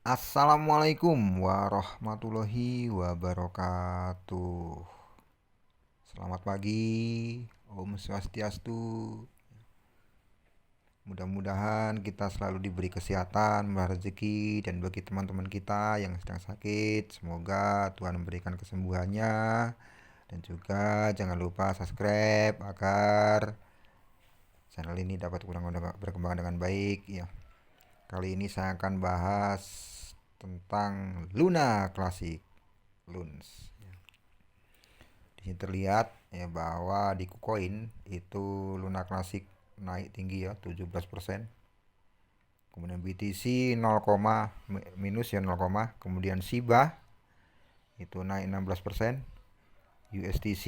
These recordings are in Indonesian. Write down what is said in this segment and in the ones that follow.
Assalamualaikum warahmatullahi wabarakatuh. Selamat pagi, Om Swastiastu. Mudah-mudahan kita selalu diberi kesehatan, rezeki, dan bagi teman-teman kita yang sedang sakit, semoga Tuhan memberikan kesembuhannya. Dan juga jangan lupa subscribe agar channel ini dapat berkembang dengan baik ya. Kali ini saya akan bahas tentang Luna Classic. Luns. Di sini terlihat ya bahwa di KuCoin itu Luna Classic naik tinggi ya 17%. Kemudian BTC 0, minus ya 0, kemudian Shiba itu naik 16%, USDC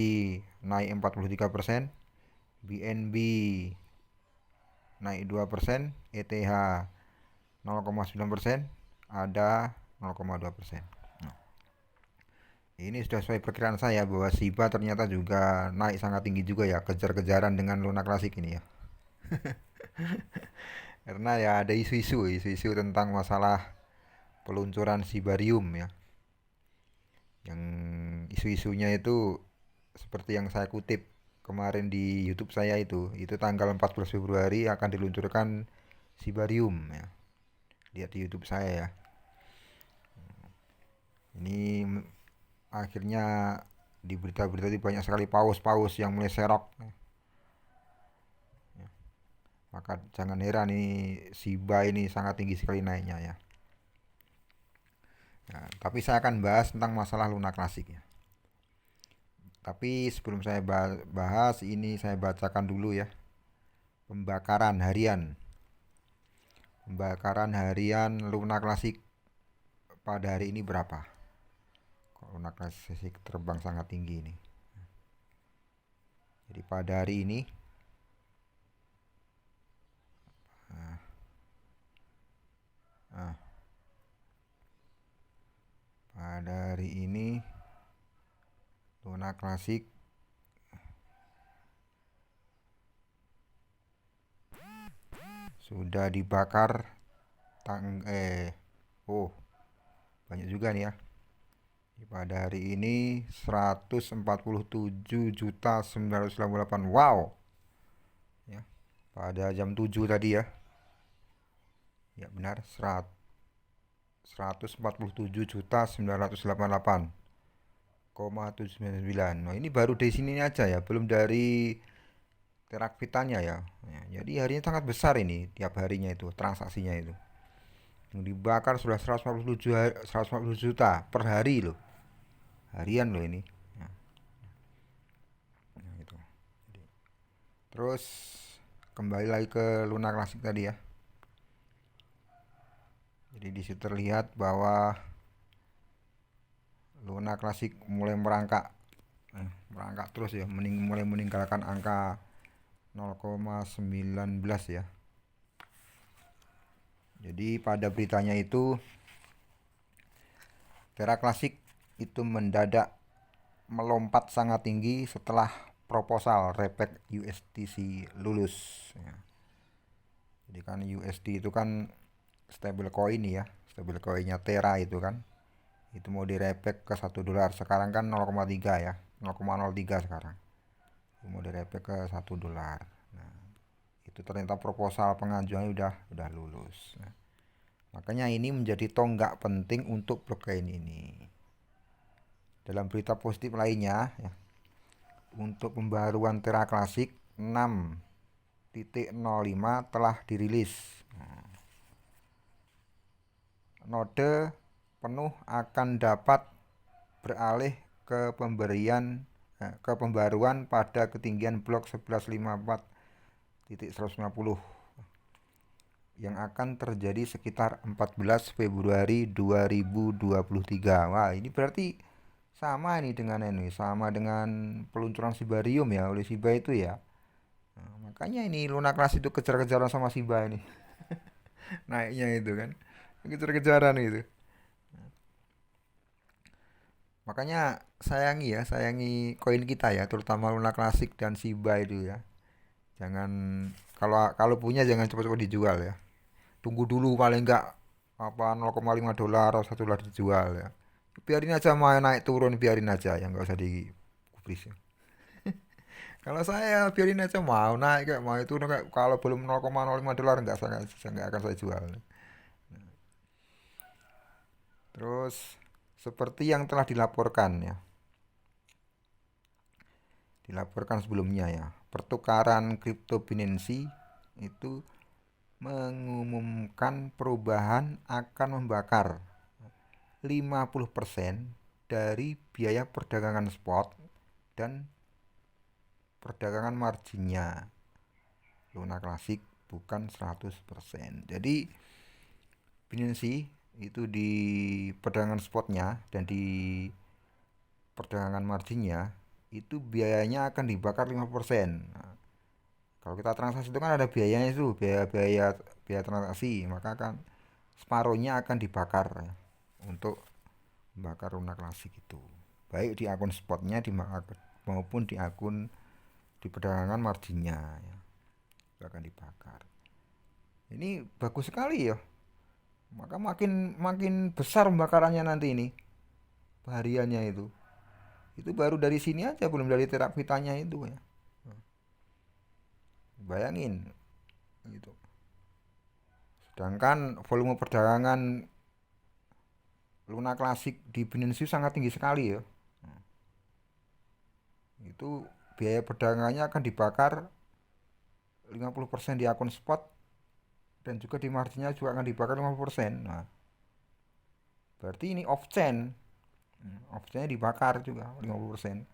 naik 43%, BNB naik 2%, ETH 0,9%, ada 0,2%. Ini sudah sesuai perkiraan saya bahwa Shiba ternyata juga naik sangat tinggi juga ya, kejar-kejaran dengan Luna Classic ini ya. Karena ya ada isu-isu tentang masalah peluncuran Shibarium ya. Yang isu-isunya itu seperti yang saya kutip kemarin di YouTube saya itu tanggal 14 Februari akan diluncurkan Shibarium ya. Lihat di YouTube saya ya. Ini akhirnya di berita-berita itu banyak sekali paus-paus yang mulai serok. Maka jangan heran ini Shiba ini sangat tinggi sekali naiknya ya. Nah, tapi saya akan bahas tentang masalah Luna Classic ya. Tapi sebelum saya bahas ini saya bacakan dulu ya. Pembakaran harian. Pembakaran harian Luna Classic pada hari ini berapa? Kok Luna Classic terbang sangat tinggi ini. Jadi pada hari ini nah, nah, pada hari ini Luna Classic sudah dibakar oh banyak juga nih ya. Pada hari ini 147.988. Wow. Ya. Pada jam 7 tadi ya. Ya benar, 147.988,799. Nah, ini baru di sini aja ya, belum dari Terakvitannya ya. Ya. Jadi harinya sangat besar ini tiap harinya itu transaksinya itu. Yang dibakar sudah 147 juta per hari loh. Harian loh ini. Nah, gitu. Terus kembali lagi ke Luna Classic tadi ya. Jadi di situ terlihat bahwa Luna Classic mulai merangkak terus ya, mulai meninggalkan angka 0,19 ya. Jadi pada beritanya itu Terra Classic itu mendadak melompat sangat tinggi setelah proposal Repec USDC lulus ya. Jadi kan USD itu kan stable coin ya, stable coinnya Terra itu kan. Itu mau direpek ke $1. Sekarang kan 0,3 ya, 0,03 sekarang. Itu mau direpek ke $1. Nah, itu ternyata proposal pengajuannya udah lulus. Nah, makanya ini menjadi tonggak penting untuk blockchain ini. Dalam berita positif lainnya ya, untuk pembaruan Terra Classic 6.05 telah dirilis. Nah, node penuh akan dapat beralih ke pembaruan pada ketinggian blok 1154.150 yang akan terjadi sekitar 14 Februari 2023. Wah, ini berarti sama ini sama dengan peluncuran Shibarium ya oleh Shiba itu ya. Nah, makanya ini Luna Class itu kejar-kejaran sama Shiba ini. Naiknya itu kan. Kejar-kejaran itu. Makanya sayangi koin kita ya, terutama Luna Classic dan Shiba itu ya. Jangan kalau kalau punya jangan cepat-cepat dijual ya. Tunggu dulu paling enggak apa $0,5 atau $1 dijual ya. Biarin aja mau naik turun, biarin aja ya, nggak usah digubris ya. Kalau saya biarin aja, mau naik kayak mau itu kayak, kalau belum $0,05 nggak, saya nggak akan saya jual. Terus seperti yang telah dilaporkan sebelumnya ya, pertukaran kripto Binance itu mengumumkan perubahan akan membakar 50% dari biaya perdagangan spot dan perdagangan marginnya Luna Classic, bukan 100%. Jadi Binance itu di perdagangan spotnya dan di perdagangan marginnya itu biayanya akan dibakar 50%. Nah, kalau kita transaksi itu kan ada biayanya, itu biaya transaksi, maka akan separuhnya akan dibakar ya, untuk membakar Luna Classic itu. Baik di akun spotnya maupun di akun di perdagangan marginnya ya, itu akan dibakar. Ini bagus sekali ya. Maka makin makin besar pembakarannya nanti ini hariannya itu. Itu baru dari sini aja, belum dari terakvitanya itu ya. Bayangin gitu. Sedangkan volume perdagangan Luna Classic di Binance sangat tinggi sekali ya. Itu biaya perdagangannya akan dibakar 50% di akun spot, dan juga di marginnya juga akan dibakar 50%. Nah, berarti ini off chain. Off chainnya dibakar juga 50%.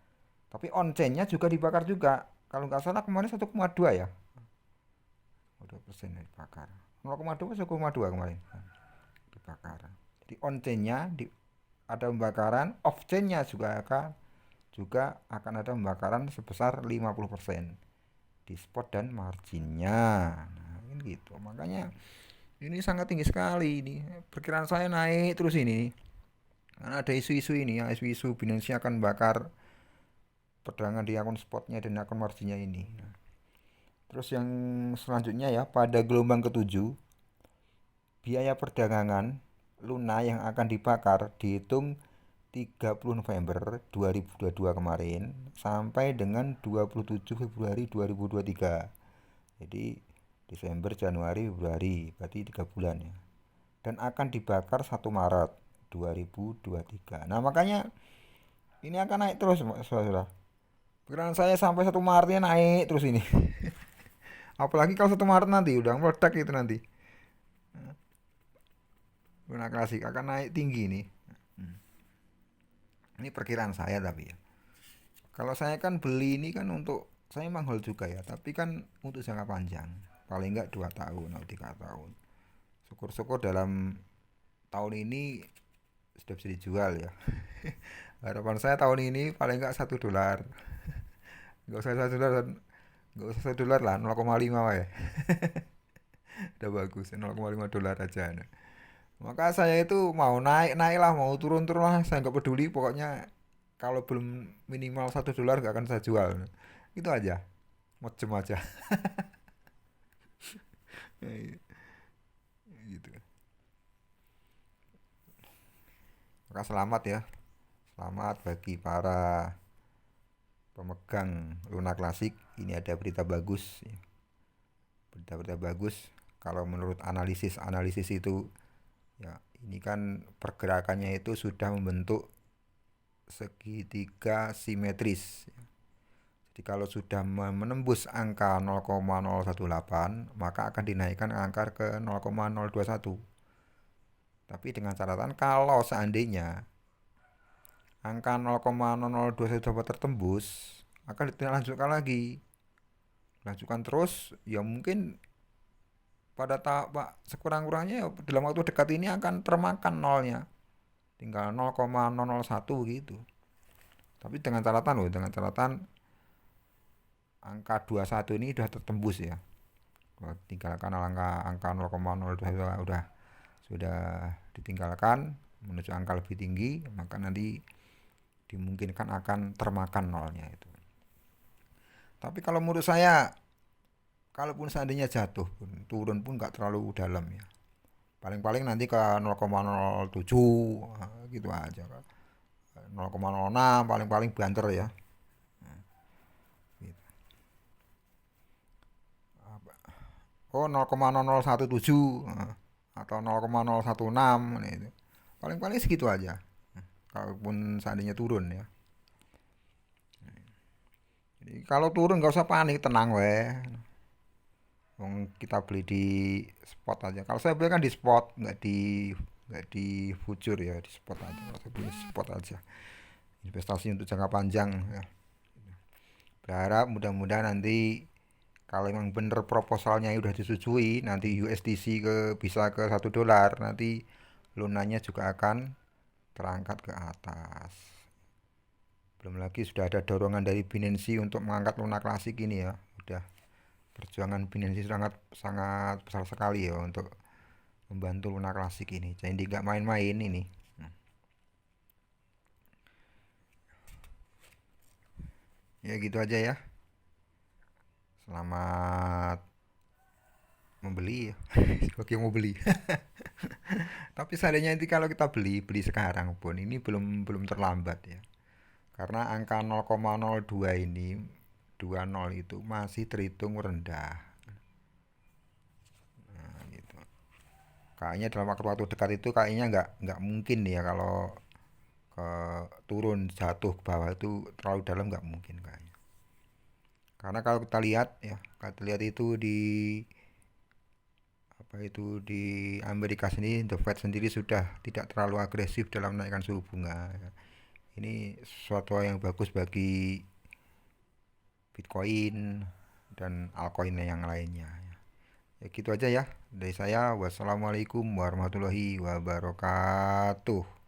Tapi on chainnya juga dibakar juga. Kalau nggak salah kemarin 1,2 ya. 2% dibakar. 0,2 1,2 kemarin dibakar. Jadi on chainnya ada pembakaran, off chainnya juga akan ada pembakaran sebesar 50% di spot dan marginnya. Nah, ini gitu. Makanya ini sangat tinggi sekali ini. Perkiraan saya naik terus ini. Karena ada isu-isu ini ya, isu-isu Binance akan bakar perdagangan di akun spotnya dan akun marginnya ini. Nah, terus yang selanjutnya ya, pada gelombang ketujuh, biaya perdagangan Luna yang akan dibakar dihitung 30 November 2022 kemarin sampai dengan 27 Februari 2023. Jadi Desember, Januari, Februari, berarti 3 bulan ya. Dan akan dibakar 1 Maret 2023. Nah, makanya ini akan naik terus, saudara. Perkiraan saya sampai 1 Maretnya naik terus ini. Apalagi kalau 1 Maret nanti udah meledak itu nanti. Luna Classic akan naik tinggi nih. Ini perkiraan saya tapi ya. Kalau saya kan beli ini kan untuk saya memang hold juga ya, tapi kan untuk jangka panjang. Paling enggak 2 tahun atau 3 tahun. Syukur-syukur dalam tahun ini sudah bisa dijual ya. Harapan saya tahun ini paling enggak $1. Enggak usah $1, enggak usah $1 lah, 0,5 ya. Udah bagus, $0,5 aja. Nah, maka saya itu mau naik naik lah, mau turun turun lah, saya nggak peduli, pokoknya kalau belum minimal $1 nggak akan saya jual. Itu aja, macem aja. Gitu. Maka selamat ya, selamat bagi para pemegang Luna Classic. Ini ada berita bagus ya. Berita-berita bagus. Kalau menurut analisis itu ya, ini kan pergerakannya itu sudah membentuk segitiga simetris. Jadi kalau sudah menembus angka 0,018, maka akan dinaikkan angka ke 0,021. Tapi dengan catatan kalau seandainya angka 0,021 dapat tertembus, akan dilanjutkan lagi. Lanjutkan terus, ya mungkin pada tahap sekurang-kurangnya ya, dalam waktu dekat ini akan termakan nolnya. Tinggal 0,001 gitu. Tapi dengan catatan angka 21 ini sudah tertembus ya. Tinggalkan angka 0,02 sudah ditinggalkan menuju angka lebih tinggi, maka nanti dimungkinkan akan termakan nolnya itu. Tapi kalau menurut saya, kalaupun seandainya jatuh turun pun nggak terlalu dalam ya. paling-paling nanti ke 0,07 gitu aja, 0,06 paling-paling banter ya. Gitu. Oh 0,0017 atau 0,016 itu paling-paling segitu aja, kalaupun seandainya turun ya. Jadi kalau turun nggak usah panik, tenang weh. Kita beli di spot aja. Kalau saya beli kan di spot, nggak di future ya, di spot aja. Kalau saya beli spot aja. Investasi untuk jangka panjang ya. Berharap mudah-mudahan nanti kalau memang bener proposalnya udah disetujui, nanti USDC bisa ke $1, nanti lunanya juga akan terangkat ke atas. Belum lagi sudah ada dorongan dari Binance untuk mengangkat Luna Klasik ini ya. Udah perjuangan Binance sangat sangat besar sekali ya untuk membantu Luna Klasik ini. Jadi nggak main-main ini. Ya gitu aja ya. Selamat membeli ya. Oke mau beli. Tapi seandainya nanti kalau kita beli sekarang pun ini belum belum terlambat ya. Karena angka 0,02 ini 20 itu masih terhitung rendah. Nah, gitu. Kayaknya dalam waktu dekat itu kayaknya nggak mungkin ya kalau ke turun jatuh ke bawah itu terlalu dalam, nggak mungkin kayaknya. Karena kalau kita lihat ya, kita lihat itu di apa itu di Amerika sendiri, The Fed sendiri sudah tidak terlalu agresif dalam menaikkan suku bunga. Ini suatu yang bagus bagi Bitcoin dan altcoin yang lainnya. Ya gitu aja ya dari saya. Wassalamualaikum warahmatullahi wabarakatuh.